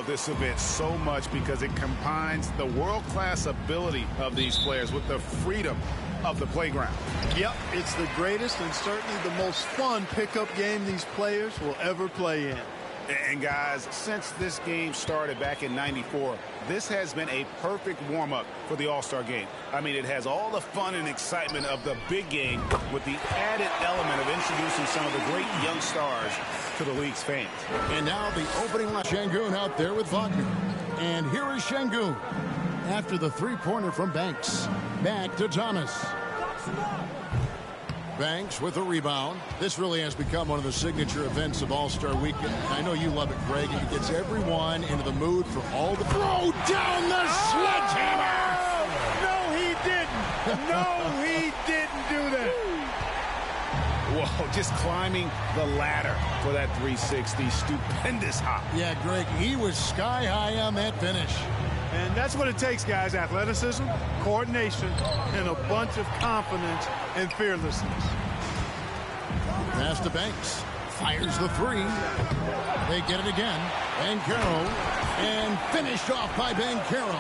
love this event so much because it combines the world-class ability of these players with the freedom of the playground. Yep, it's the greatest and certainly the most fun pickup game these players will ever play in. And guys, since this game started back in '94, this has been a perfect warm-up for the All-Star game. I mean, it has all the fun and excitement of the big game with the added element of introducing some of the great young stars to the league's fans. And now the opening line. Şengün out there with Wagner. And here is Şengün after the three-pointer from Banks. Back to Thomas. Banks with a rebound. This really has become one of the signature events of All-Star Weekend. I know you love it, Greg. It gets everyone into the mood for all the... Throw down the sledgehammer! No, he didn't. No, he didn't do that. Whoa, just climbing the ladder for that 360. Stupendous hop. Yeah, Greg, he was sky high on that finish. And that's what it takes, guys. Athleticism, coordination, and a bunch of confidence and fearlessness. Pass to Banks. Fires the three. They get it again. Banchero. And finished off by Banchero.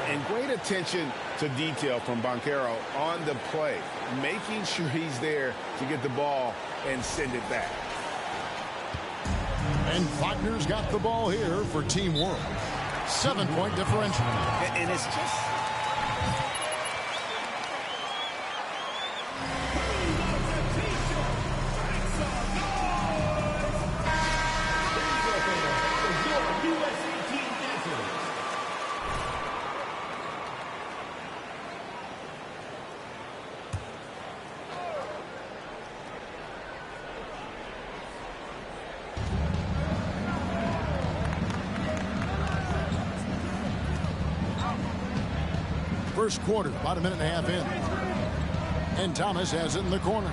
And great attention to detail from Banchero on the play. Making sure he's there to get the ball and send it back. And Wagner's got the ball here for Team World. 7-point differential. And it's just... First quarter, about a minute and a half in. And Thomas has it in the corner.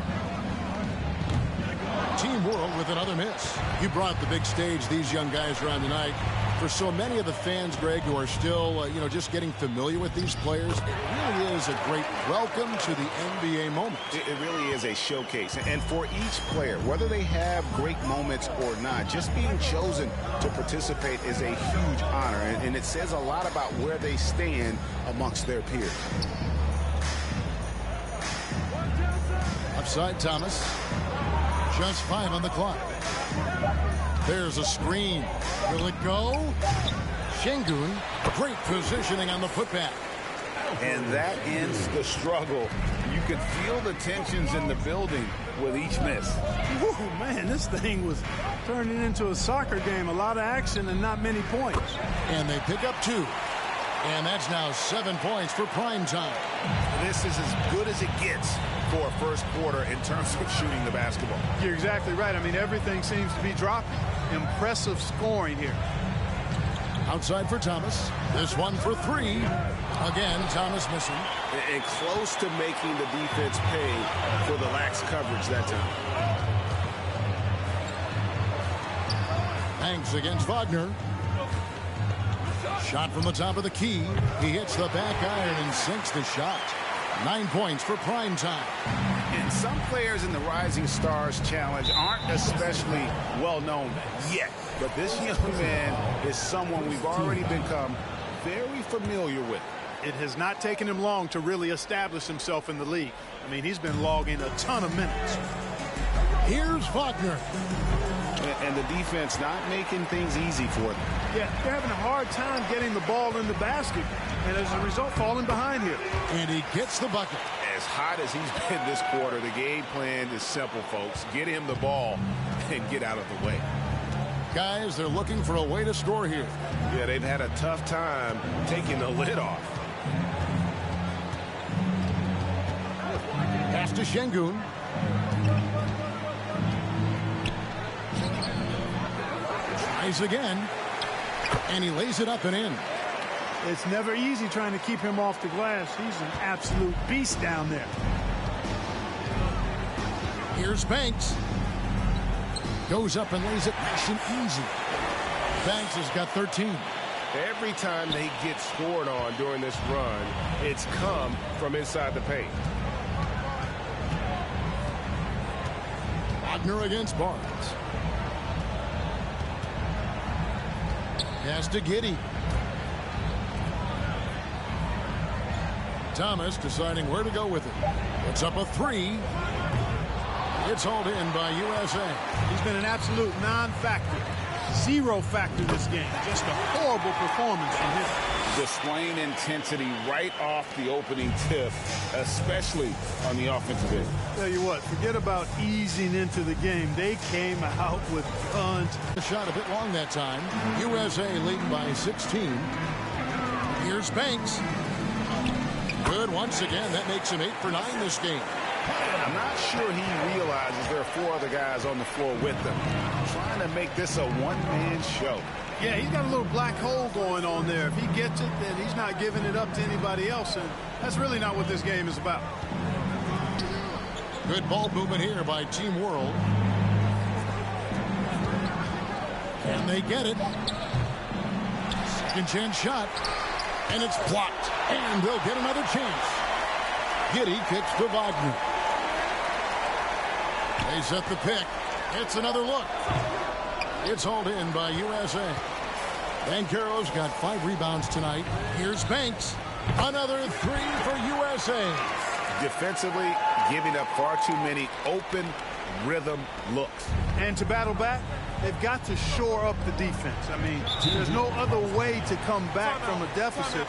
Team World with another miss. You brought the big stage these young guys are on tonight. For so many of the fans, Greg, who are still, just getting familiar with these players, it really is a great welcome to the NBA moment. It really is a showcase. And for each player, whether they have great moments or not, just being chosen to participate is a huge honor. And it says a lot about where they stand amongst their peers. Upside Thomas. Just 5 on the clock. There's a screen. Will it go? Şengün, great positioning on the putback. And that ends the struggle. You could feel the tensions in the building with each miss. Whoa, man, this thing was turning into a soccer game. A lot of action and not many points. And they pick up 2. And that's now 7 points for prime time. This is as good as it gets for a first quarter in terms of shooting the basketball. You're exactly right. I mean, everything seems to be dropping. Impressive scoring here. Outside for Thomas. This one for 3. Again, Thomas missing. And close to making the defense pay for the lax coverage that time. Banks against Wagner. Shot from the top of the key. He hits the back iron and sinks the shot. 9 points for prime time. And some players in the Rising Stars Challenge aren't especially well known yet. But this young man is someone we've already become very familiar with. It has not taken him long to really establish himself in the league. I mean, he's been logging a ton of minutes. Here's Wagner. And the defense not making things easy for them. Yeah, they're having a hard time getting the ball in the basket. And as a result, falling behind here. And he gets the bucket. As hot as he's been this quarter, the game plan is simple, folks. Get him the ball and get out of the way. Guys, they're looking for a way to score here. Yeah, they've had a tough time taking the lid off. Pass to Şengün. Tries again. And he lays it up and in. It's never easy trying to keep him off the glass. He's an absolute beast down there. Here's Banks. Goes up and lays it nice and easy. Banks has got 13. Every time they get scored on during this run, it's come from inside the paint. Wagner against Barnes. Pass to Giddey. Thomas deciding where to go with it. It's up a 3. It's hauled in by USA. He's been an absolute non-factor. 0 factor this game. Just a horrible performance from him. Displaying intensity right off the opening tip, especially on the offensive end. Tell you what, forget about easing into the game. They came out with tons. The shot a bit long that time. USA leading by 16. Here's Banks. Good once again. That makes him 8 for 9 this game. I'm not sure he realizes there are 4 other guys on the floor with them. Trying to make this a one-man show. Yeah, he's got a little black hole going on there. If he gets it, then he's not giving it up to anybody else, and that's really not what this game is about. Good ball movement here by Team World. And they get it. Second chance shot. And it's blocked. And they'll get another chance. Giddey kicks to Wagner. They set the pick. It's another look. It's hauled in by USA. Banchero's got 5 rebounds tonight. Here's Banks. Another 3 for USA. Defensively, giving up far too many open rhythm looks. And to battle back, they've got to shore up the defense. I mean, there's no other way to come back from a deficit.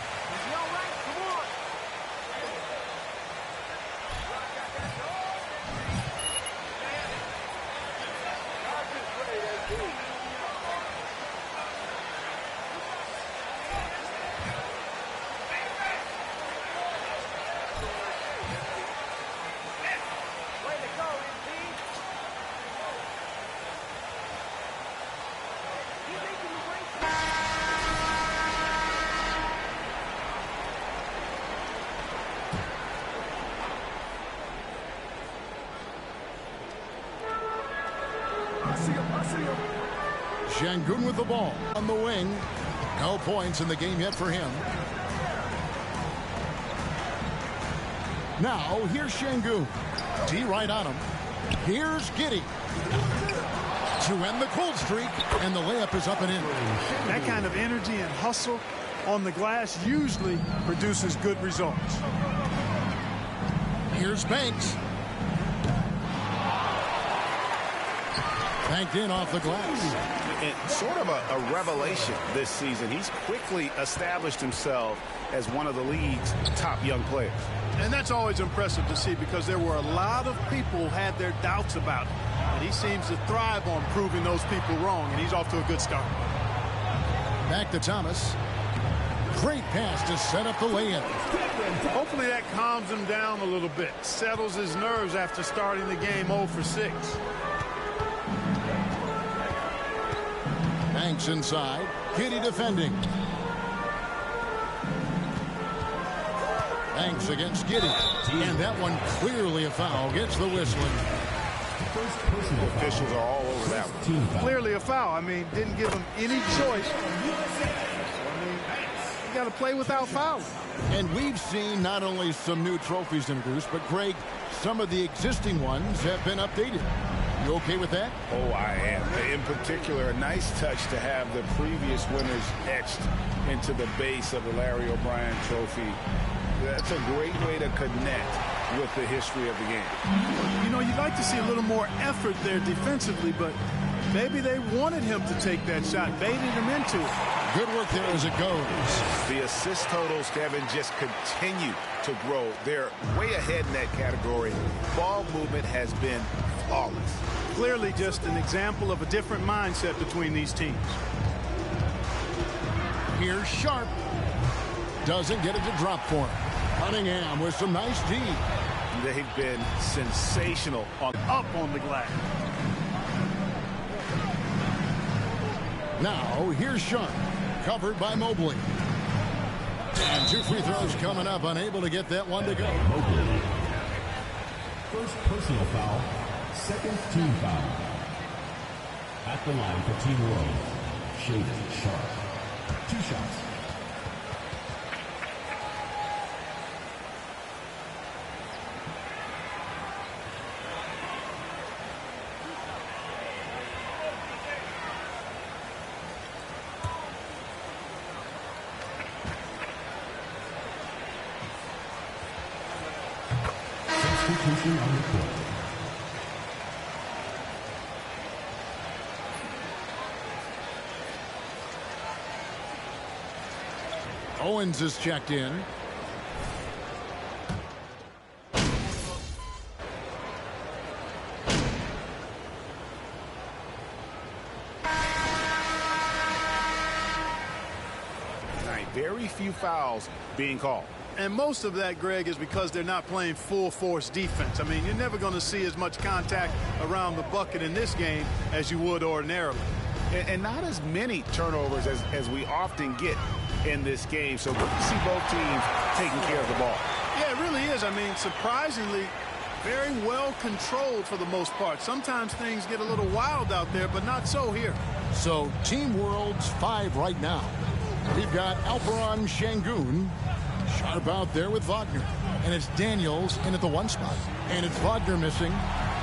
Şengün with the ball on the wing. No points in the game yet for him. Now, here's Şengün. D right on him. Here's Giddey. To end the cold streak, and the layup is up and in. That kind of energy and hustle on the glass usually produces good results. Here's Banks. Banked in off the glass. And sort of a revelation this season. He's quickly established himself as one of the league's top young players. And that's always impressive to see because there were a lot of people who had their doubts about him. And he seems to thrive on proving those people wrong, and he's off to a good start. Back to Thomas. Great pass to set up the lay-in. Hopefully that calms him down a little bit, settles his nerves after starting the game 0 for 6. Banks inside. Giddey defending. Banks against Giddey. And that one clearly a foul. Gets the whistling. The officials are all over that one. Clearly a foul. I mean, didn't give him any choice. I mean, you got to play without fouling. And we've seen not only some new trophies introduced, but Greg, some of the existing ones have been updated. You okay with that? Oh, I am. In particular, a nice touch to have the previous winners etched into the base of the Larry O'Brien trophy. That's a great way to connect with the history of the game. You know, you'd like to see a little more effort there defensively, but maybe they wanted him to take that shot, baited him into it. Good work there as it goes. The assist totals, Kevin, just continue to grow. They're way ahead in that category. Ball movement has been flawless. Clearly just an example of a different mindset between these teams. Here's Sharp. Doesn't get it to drop for him. Cunningham with some nice D. They've been sensational up on the glass. Now, here's Sharp. Covered by Mobley. And 2 free throws coming up. Unable to get that one to go. Mobley. First personal foul. Second team foul. At the line for Team World, Shaedon Sharp. 2 shots. Substitution on the court. Owens is checked in. Very few fouls being called. And most of that, Greg, is because they're not playing full force defense. I mean, you're never going to see as much contact around the bucket in this game as you would ordinarily. And not as many turnovers as we often get in this game. So good to see both teams taking care of the ball. Yeah, it really is. I mean, surprisingly, very well controlled for the most part. Sometimes things get a little wild out there, but not so here. So Team World's 5 right now. We've got Alperen Şengün sharp out there with Wagner. And it's Daniels in at the 1 spot. And it's Wagner missing.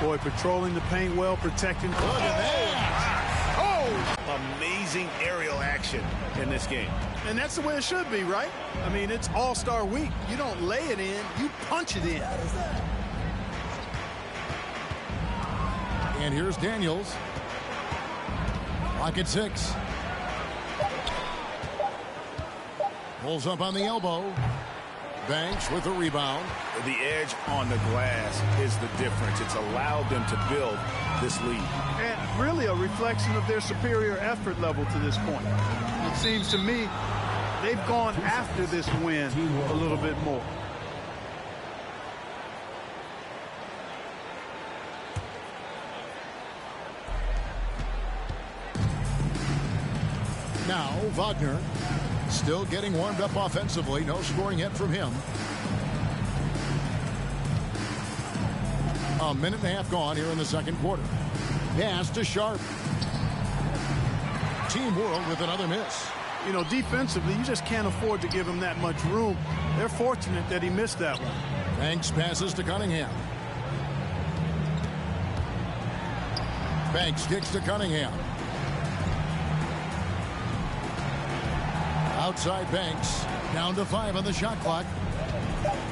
Boy, patrolling the paint well, protecting. Look at that. Oh! Amazing aerial action in this game. And that's the way it should be, right? I mean, it's All-Star Week. You don't lay it in, you punch it in. And here's Daniels. Clock at 6. Pulls up on the elbow. Banks with a rebound. The edge on the glass is the difference. It's allowed them to build this lead. And really a reflection of their superior effort level to this point. It seems to me they've gone after this win a little bit more. Now Wagner still getting warmed up offensively. No scoring yet from him. A minute and a half gone here in the second quarter. Pass to Sharp. Team World with another miss. You know, defensively, you just can't afford to give him that much room. They're fortunate that he missed that one. Banks passes to Cunningham. Banks kicks to Cunningham. Outside Banks. Down to 5 on the shot clock.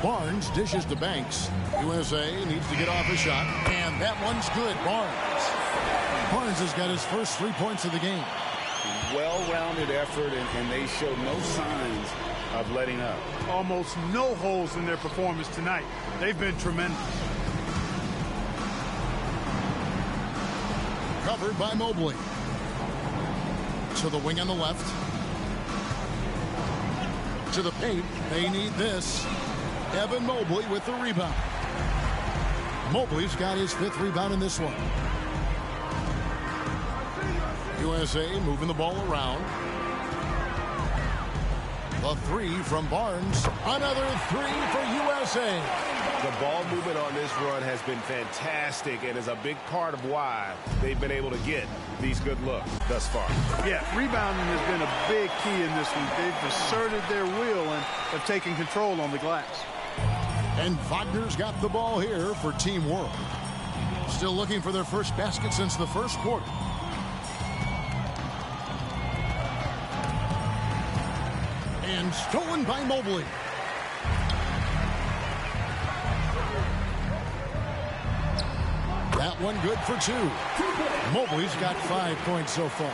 Barnes dishes to Banks. USA needs to get off a shot. And that one's good. Barnes has got his first 3 points of the game. Well-rounded effort, and they show no signs of letting up. Almost no holes in their performance tonight. They've been tremendous. Covered by Mobley. To the wing on the left. To the paint. They need this. Evan Mobley with the rebound. Mobley's got his 5th rebound in this one. USA moving the ball around. The 3 from Barnes. Another 3 for USA. The ball movement on this run has been fantastic and is a big part of why they've been able to get these good looks thus far. Yeah, rebounding has been a big key in this one. They've asserted their will and have taken control on the glass. And Wagner's got the ball here for Team World. Still looking for their first basket since the first quarter. And stolen by Mobley. That one good for 2. Mobley's got 5 points so far.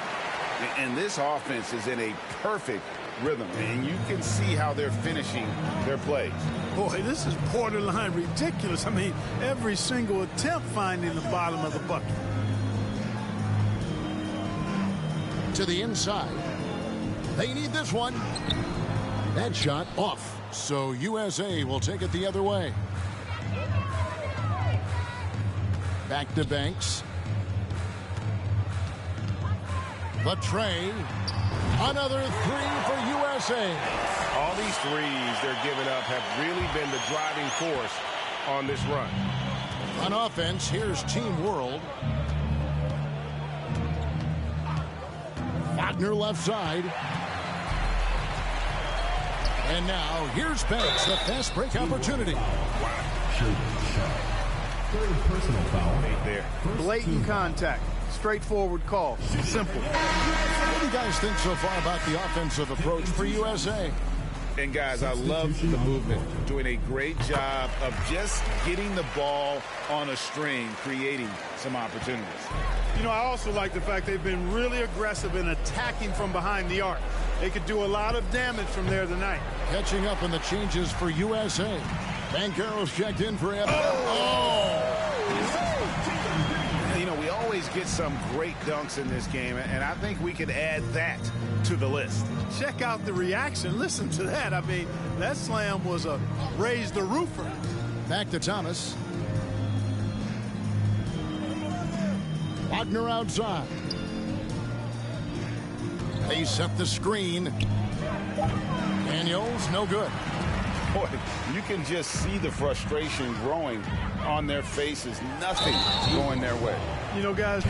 And this offense is in a perfect rhythm, and you can see how they're finishing their plays. Boy, this is borderline ridiculous. I mean, every single attempt finding the bottom of the bucket. To the inside. They need this one. That shot off. So USA will take it the other way. Back to Banks. The tray. Another 3 for USA. All these threes they're giving up have really been the driving force on this run. On offense, here's Team World. Wagner left side. And now here's Banks, the fast break opportunity. Third personal foul. There. Blatant contact. Straightforward call. Simple. What do you guys think so far about the offensive approach for USA? And, guys, I love the movement. Doing a great job of just getting the ball on a string, creating some opportunities. You know, I also like the fact they've been really aggressive in attacking from behind the arc. They could do a lot of damage from there tonight. Catching up on the changes for USA. Banchero's checked in for him. You know, we always get some great dunks in this game, and I think we can add that to the list. Check out the reaction. Listen to that. I mean, that slam was a raise the roofer. Back to Thomas. Wagner outside. They set the screen. Daniels, no good. Boy, you can just see the frustration growing on their faces. Nothing going their way. You know, guys,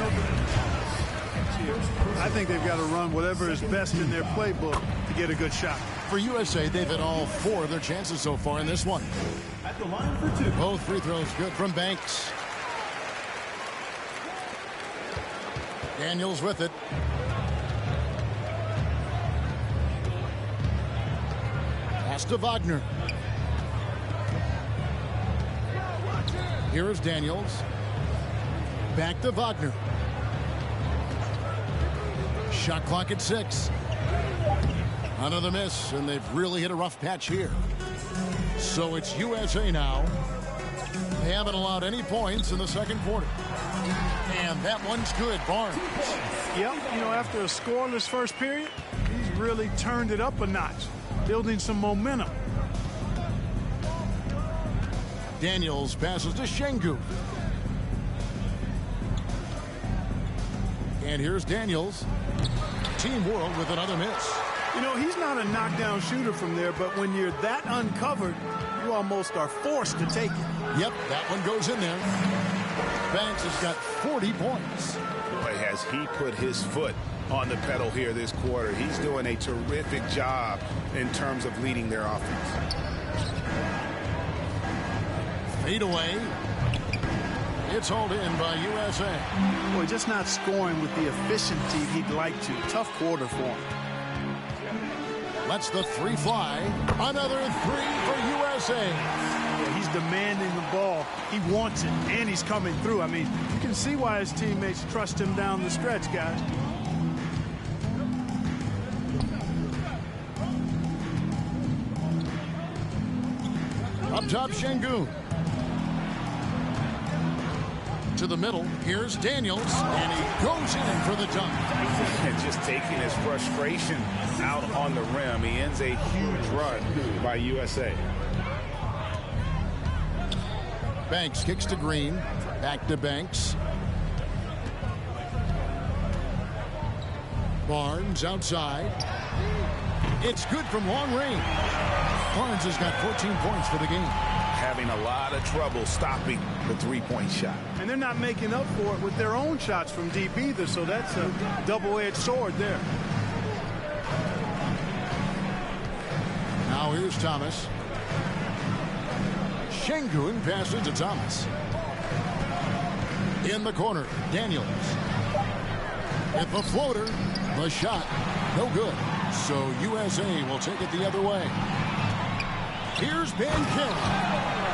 I think they've got to run whatever is best in their playbook to get a good shot. For USA, they've hit all 4 of their chances so far in this one. At the line for 2. Both free throws good from Banks. Daniels with it. Pass to Wagner. Here is Daniels. Back to Wagner. Shot clock at 6. Another miss, and they've really hit a rough patch here. So it's USA now. They haven't allowed any points in the second quarter. And that one's good. Barnes. Yep, you know, after a scoreless first period, he's really turned it up a notch, building some momentum. Daniels passes to Şengün. And here's Daniels. Team World with another miss. You know, he's not a knockdown shooter from there, but when you're that uncovered, you almost are forced to take it. Yep, that one goes in there. Banks has got 40 points. Boy, has he put his foot on the pedal here this quarter. He's doing a terrific job in terms of leading their offense. Fade away. It's hauled in by USA. Boy, just not scoring with the efficiency he'd like to. Tough quarter for him. Lets the 3 fly. Another 3 for USA. Yeah, he's demanding the ball. He wants it, and he's coming through. I mean, you can see why his teammates trust him down the stretch, guys. Up top, Şengün. To the middle. Here's Daniels, and he goes in for the dunk. And just taking his frustration out on the rim. He ends a huge run by USA. Banks kicks to Green. Back to Banks. Barnes outside. It's good from long range. Barnes has got 14 points for the game. Having a lot of trouble stopping the three-point shot. And they're not making up for it with their own shots from deep either, so that's a double-edged sword there. Now here's Thomas. Şengün passes to Thomas. In the corner, Daniels. At the floater, the shot, no good. So USA will take it the other way. Here's Banchero.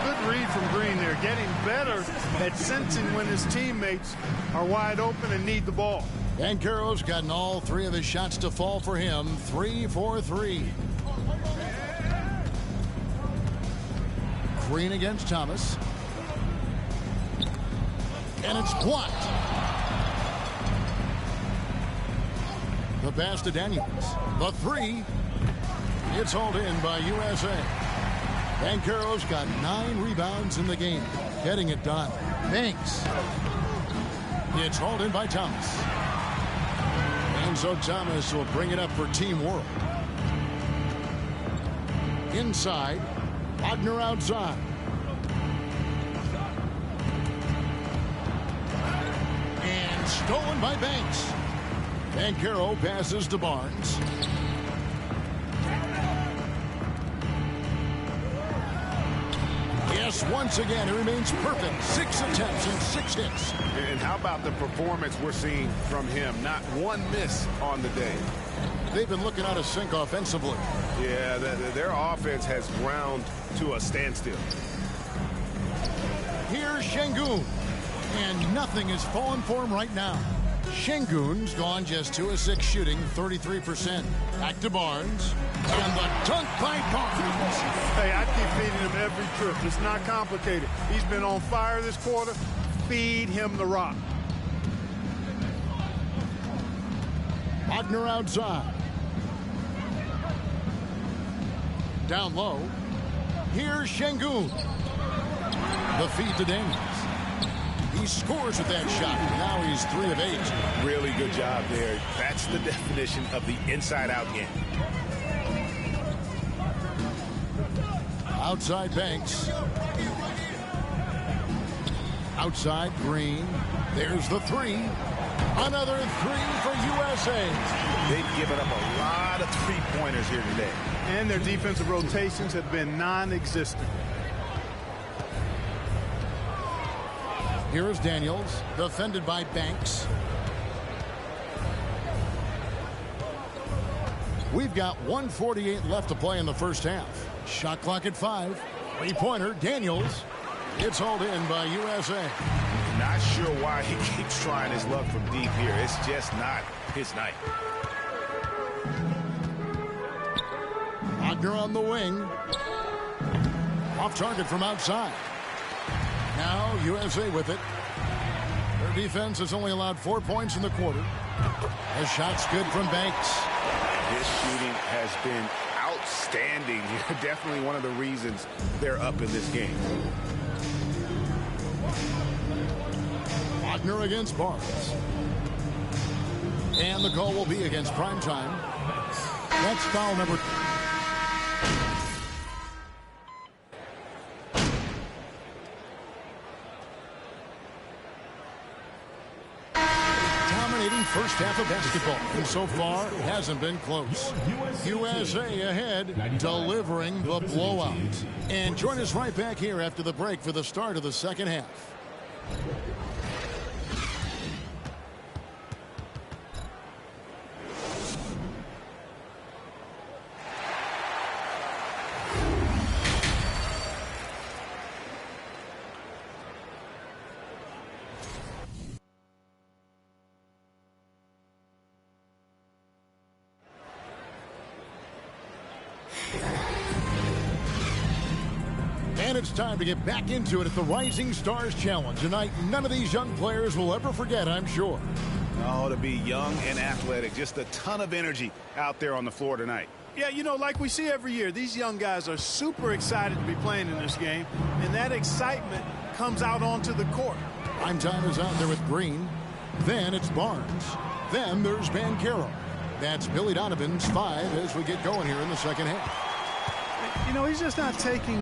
Good read from Green there, getting better at sensing when his teammates are wide open and need the ball. Banchero's gotten all 3 of his shots to fall for him. 3 for 3. Green against Thomas. And it's blocked. The pass to Daniels. The 3. It's hauled in by USA. Banchero's got 9 rebounds in the game. Getting it done. Banks. It's hauled in by Thomas. And so Thomas will bring it up for Team World. Inside. Wagner outside. And stolen by Banks. Banchero passes to Barnes. Yes, once again, it remains perfect. 6 attempts and 6 hits. And how about the performance we're seeing from him? Not one miss on the day. they've been looking out of sync offensively. Yeah, their offense has ground to a standstill. Here's Şengün. And nothing is falling for him right now. Şengün's gone just 2 of 6 shooting, 33%. Back to Barnes. And the dunk by Barnes. Hey, I keep feeding him every trip. It's not complicated. He's been on fire this quarter. Feed him the rock. Wagner outside. Down low. Here's Şengün. The feed to Daniels. He scores with that shot. Now he's 3 of 8. Really good job there. That's the definition of the inside-out game. Outside Banks. Outside Green. There's the 3. Another 3 for USA. They've given up a lot of three-pointers here today. And their defensive rotations have been non-existent. Here is Daniels, defended by Banks. We've got 1:48 left to play in the first half. Shot clock at 5. Three-pointer, Daniels. It's hauled in by USA. Not sure why he keeps trying his luck from deep here. It's just not his night. Wagner on the wing. Off target from outside. Now USA with it. Their defense has only allowed 4 points in the quarter. The shot's good from Banks. His shooting has been outstanding here. Definitely one of the reasons they're up in this game. Wagner against Barnes. And the call will be against Primetime. That's foul number. First half of basketball, and so far it hasn't been close. USA ahead, delivering the blowout. And join us right back here after the break for the start of the second half. And it's time to get back into it at the Rising Stars Challenge. Tonight, none of these young players will ever forget, I'm sure. Oh, to be young and athletic. Just a ton of energy out there on the floor tonight. Yeah, you know, like we see every year, these young guys are super excited to be playing in this game, and that excitement comes out onto the court. Primetime is out there with Green. Then it's Barnes. Then there's Banchero. That's Billy Donovan's 5 as we get going here in the second half. You know, he's just not taking